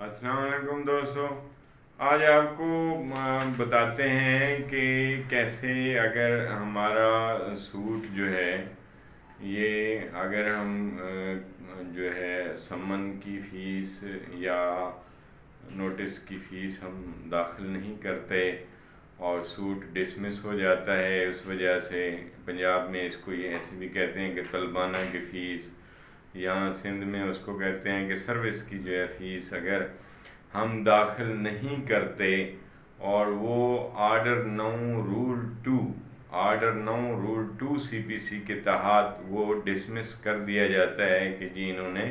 अस्सलाम वालेकुम दोस्तों। आज आपको बताते हैं कि कैसे अगर हमारा सूट जो है ये अगर हम जो है समन की फ़ीस या नोटिस की फ़ीस हम दाखिल नहीं करते और सूट डिसमिस हो जाता है, उस वजह से पंजाब में इसको ये ऐसे भी कहते हैं कि तलबाना की फ़ीस, यहाँ सिंध में उसको कहते हैं कि सर्विस की जो है फ़ीस अगर हम दाखिल नहीं करते और वो आर्डर 9 रूल 2 सीपीसी के तहत वो डिसमिस कर दिया जाता है कि जी इन्होंने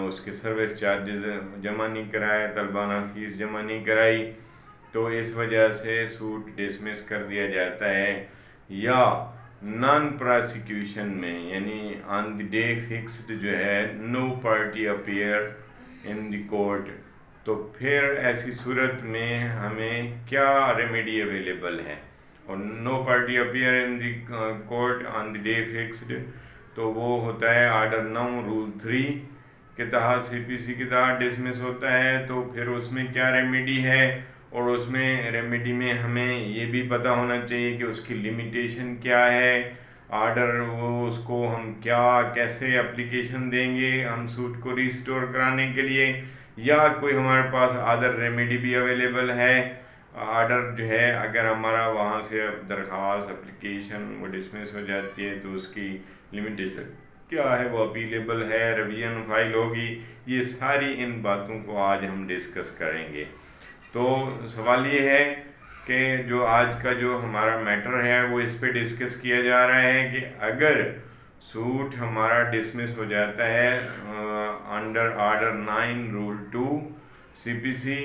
उसके सर्विस चार्जेस जमा नहीं कराए, तलबाना फ़ीस जमा नहीं कराई, तो इस वजह से सूट डिसमिस कर दिया जाता है। या नॉन प्रोसिक्यूशन में यानी ऑन द डे फिक्स्ड जो है no party appear in the court, तो फिर ऐसी सूरत में हमें क्या रेमेडी अवेलेबल है। और no party appear in the court on the day fixed, तो वो होता है आर्डर 9 रूल 3 के तहत सीपीसी के तहत डिसमिस होता है। तो फिर उसमें क्या रेमेडी है, और उसमें रेमेडी में हमें ये भी पता होना चाहिए कि उसकी लिमिटेशन क्या है। आर्डर वो उसको हम क्या कैसे एप्लीकेशन देंगे हम सूट को रिस्टोर कराने के लिए, या कोई हमारे पास अदर रेमेडी भी अवेलेबल है। आर्डर जो है अगर हमारा वहाँ से अब दरख्वास्त एप्लीकेशन वो डिसमिस हो जाती है तो उसकी लिमिटेशन क्या है, वो अपीलेबल है, रिवीजन फाइल होगी। ये सारी इन बातों को आज हम डिस्कस करेंगे। तो सवाल ये है कि जो आज का जो हमारा मैटर है वो इस पे डिस्कस किया जा रहा है कि अगर सूट हमारा डिसमिस हो जाता है अंडर आर्डर 9 रूल 2 सीपीसी,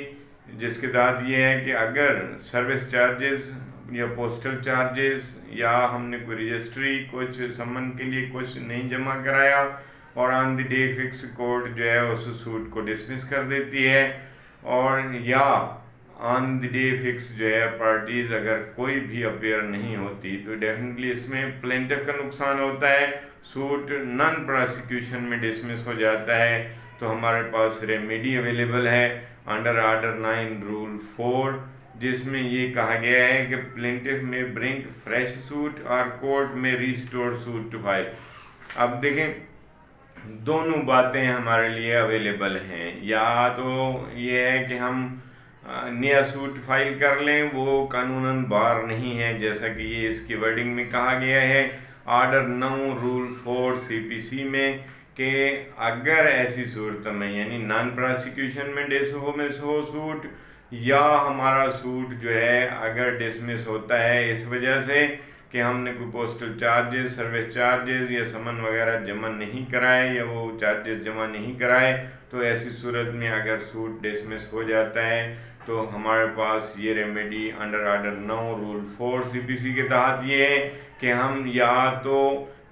जिसके तहत ये है कि अगर सर्विस चार्जेस या पोस्टल चार्जेस या हमने कोई रजिस्ट्री कुछ समन के लिए कुछ नहीं जमा कराया और on the day fix court जो है उस सूट को डिसमिस कर देती है, और या ऑन द डे फिक्स जो है पार्टीज अगर कोई भी अपेयर नहीं होती तो डेफिनेटली इसमें प्लेंटिफ का नुकसान होता है, सूट नॉन प्रोसिक्यूशन में डिसमिस हो जाता है। तो हमारे पास रेमेडी अवेलेबल है अंडर आर्डर 9 रूल 4, जिसमें ये कहा गया है कि प्लेंटिफ में ब्रिंग फ्रेश सूट और कोर्ट में रिस्टोर सूट टू फाइल। अब देखें दोनों बातें हमारे लिए अवेलेबल हैं, या तो ये है कि हम नया सूट फाइल कर लें, वो कानूनन बार नहीं है जैसा कि ये इसकी वर्डिंग में कहा गया है आर्डर 9 रूल 4 सीपीसी में, कि अगर ऐसी सूरत में यानी नॉन प्रोसिक्यूशन में डिसमिस हो सूट, या हमारा सूट जो है अगर डिसमिस होता है इस वजह से कि हमने कोई पोस्टल चार्जेस, सर्विस चार्जेस या समन वगैरह जमा नहीं कराए या वो चार्जेस जमा नहीं कराए, तो ऐसी सूरत में अगर सूट डिसमिस हो जाता है तो हमारे पास ये remedy under order 9 rule 4 CPC के तहत ये है कि हम या तो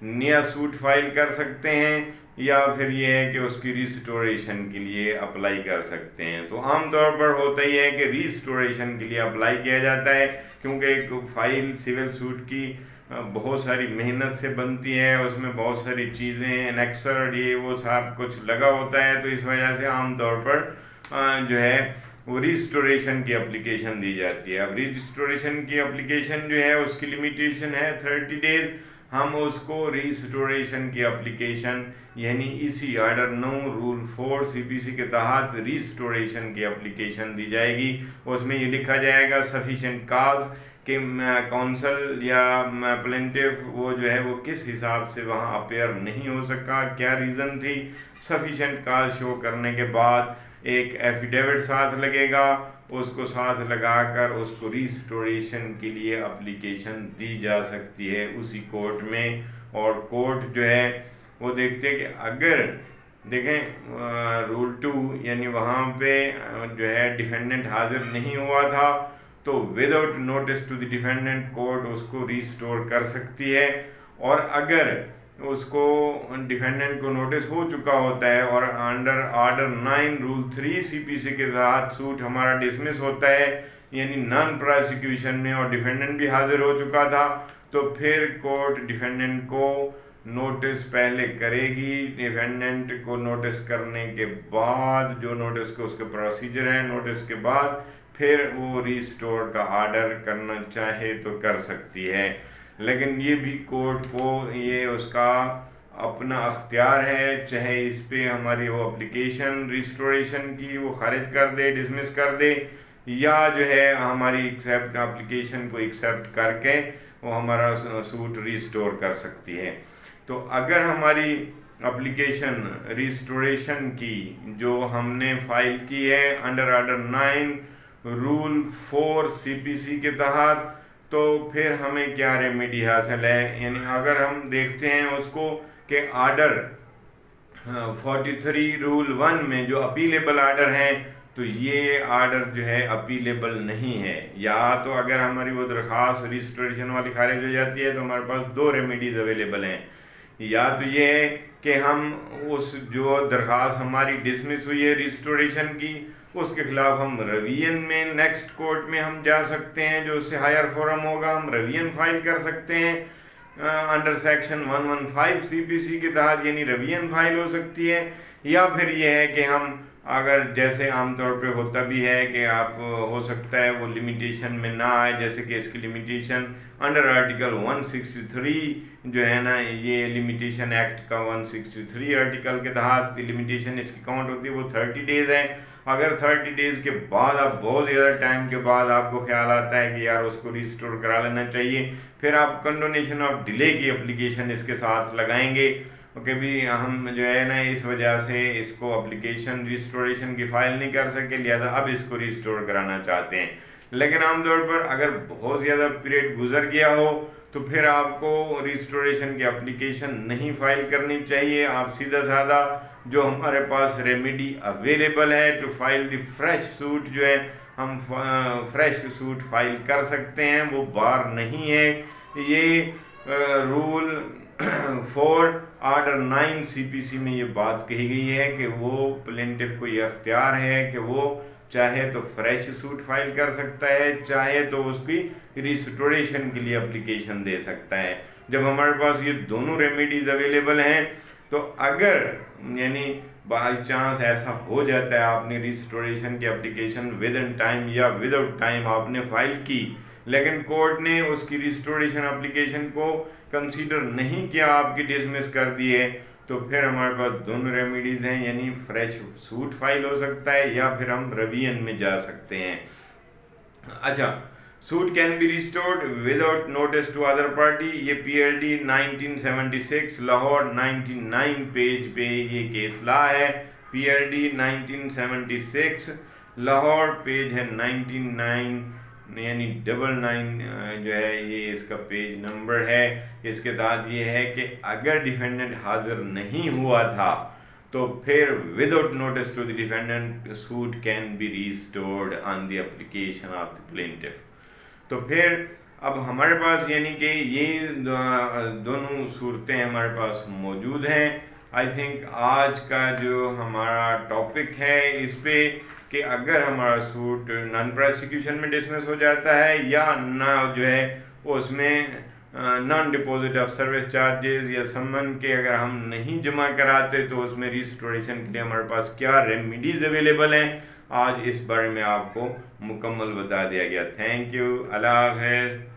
नया सूट फाइल कर सकते हैं या फिर ये है कि उसकी रिस्टोरेशन के लिए अप्लाई कर सकते हैं। तो आमतौर पर होता ही है कि रिस्टोरेशन के लिए अप्लाई किया जाता है, क्योंकि एक फाइल सिविल सूट की बहुत सारी मेहनत से बनती है, उसमें बहुत सारी चीज़ें एनेक्सर ये वो सब कुछ लगा होता है, तो इस वजह से आमतौर पर जो है वो रिस्टोरेशन की एप्लीकेशन दी जाती है। अब रिस्टोरेशन की एप्लीकेशन जो है उसकी लिमिटेशन है 30 डेज। हम उसको रिस्टोरेशन की एप्लीकेशन यानी इसी आर्डर 9 रूल 4 सीपीसी के तहत रिस्टोरेशन की एप्लीकेशन दी जाएगी। उसमें ये लिखा जाएगा सफिशेंट काज कि काउंसिल या प्लेंटिफ वो जो है वो किस हिसाब से वहाँ अपेयर नहीं हो सका, क्या रीज़न थी। सफिशेंट काज शो करने के बाद एक एफिडेविट साथ लगेगा, उसको साथ लगाकर उसको रिस्टोरेशन के लिए एप्लीकेशन दी जा सकती है उसी कोर्ट में। और कोर्ट जो है वो देखते हैं कि अगर देखें रूल 2 यानी वहाँ पे जो है डिफेंडेंट हाजिर नहीं हुआ था तो without notice to the defendant court उसको रिस्टोर कर सकती है, और अगर उसको डिफेंडेंट को नोटिस हो चुका होता है और अंडर आर्डर 9 रूल 3 सीपीसी के साथ सूट हमारा डिसमिस होता है यानी नॉन प्रोसिक्यूशन में और डिफेंडेंट भी हाजिर हो चुका था, तो फिर कोर्ट डिफेंडेंट को नोटिस पहले करेगी, डिफेंडेंट को नोटिस करने के बाद जो नोटिस के उसके प्रोसीजर हैं, नोटिस के बाद फिर वो रिस्टोर का ऑर्डर करना चाहे तो कर सकती है। लेकिन ये भी कोर्ट को ये उसका अपना अख्तियार है, चाहे इस पे हमारी वो एप्लीकेशन रिस्टोरेशन की वो खारिज कर दे, डिसमिस कर दे, या जो है हमारी एक्सेप्ट एप्लीकेशन को एक्सेप्ट करके वो हमारा सूट रिस्टोर कर सकती है। तो अगर हमारी एप्लीकेशन रिस्टोरेशन की जो हमने फाइल की है अंडर ऑर्डर 9 रूल 4 CPC के तहत, तो फिर हमें क्या रेमेडी हासिल है। यानी अगर हम देखते हैं उसको कि ऑर्डर 43 रूल 1 में जो अपीलेबल ऑर्डर हैं, तो ये ऑर्डर जो है अपीलेबल नहीं है। या तो अगर हमारी वो दरख्वास्त रिस्टोरेशन वाली खारिज हो जाती है तो हमारे पास 2 रेमेडीज अवेलेबल हैं। या तो ये है कि हम उस जो दरख्वास्त हमारी डिसमिस हुई है रिस्टोरेशन की, उसके खिलाफ हम रवियन में नेक्स्ट कोर्ट में हम जा सकते हैं, जो उससे हायर फोरम होगा, हम रवियन फाइल कर सकते हैं अंडर सेक्शन 115 CPC के तहत, यानी रवियन फाइल हो सकती है। या फिर यह है कि हम अगर जैसे आमतौर पे होता भी है कि आप हो सकता है वो लिमिटेशन में ना आए, जैसे कि इसकी लिमिटेशन अंडर आर्टिकल 163 जो है ना, ये लिमिटेशन एक्ट का 163 आर्टिकल के तहत लिमिटेशन इसकी काउंट होती है, वो 30 डेज है। अगर 30 डेज के बाद आप बहुत ज़्यादा टाइम के बाद आपको ख्याल आता है कि यार उसको रिस्टोर करा लेना चाहिए, फिर आप कंडोनेशन ऑफ डिले की एप्लीकेशन इसके साथ लगाएंगे। ओके भी हम जो है ना इस वजह से इसको एप्लीकेशन रिस्टोरेशन की फाइल नहीं कर सके, लिहाजा अब इसको रिस्टोर कराना चाहते हैं। लेकिन आमतौर पर अगर बहुत ज़्यादा पीरियड गुजर गया हो तो फिर आपको रिस्टोरेशन की एप्लीकेशन नहीं फाइल करनी चाहिए। आप सीधा साधा जो हमारे पास रेमेडी अवेलेबल है to file the fresh suit, जो है हम फ्रेश सूट फाइल कर सकते हैं, वो बार नहीं है। ये रूल 4 ऑर्डर 9 CPC में ये बात कही गई है कि वो प्लेंटिफ को ये अख्तियार है कि वो चाहे तो फ्रेश सूट फाइल कर सकता है, चाहे तो उसकी रिस्टोरेशन के लिए एप्लीकेशन दे सकता है। जब हमारे पास ये दोनों रेमेडीज अवेलेबल हैं, तो अगर यानी बाई चांस ऐसा हो जाता है आपने रिस्टोरेशन की एप्लीकेशन विद इन टाइम या विदाउट टाइम आपने फाइल की, लेकिन कोर्ट ने उसकी रिस्टोरेशन एप्लीकेशन को कंसीडर नहीं किया, आपकी डिसमिस कर दी है, तो फिर हमारे पास दोनों रेमेडीज हैं, यानी फ्रेश सूट फाइल हो सकता है या फिर हम रवियन में जा सकते हैं। अच्छा, suit can be restored without notice to other party, ये PLD 1976 लाहौर 99 पेज पे ये केस ला है। PLD 1976 लाहौर पेज है 99 यानी 99 जो है ये इसका पेज नंबर है। इसके बाद ये है कि अगर डिफेंडेंट हाजिर नहीं हुआ था तो फिर without notice to the defendant suit can be restored on the application of the plaintiff. तो फिर अब हमारे पास यानी कि ये दोनों सूरतें हमारे पास मौजूद हैं। आई थिंक आज का जो हमारा टॉपिक है इस पे कि अगर हमारा सूट नॉन प्रोसिक्यूशन में डिसमिस हो जाता है या ना जो है उसमें non deposit of service charges या सम्मन के अगर हम नहीं जमा कराते तो उसमें रिस्टोरेशन के लिए हमारे पास क्या रेमेडीज अवेलेबल हैं, आज इस बारे में आपको मुकम्मल बता दिया गया। थैंक यू, अल्लाह हाफ़िज़।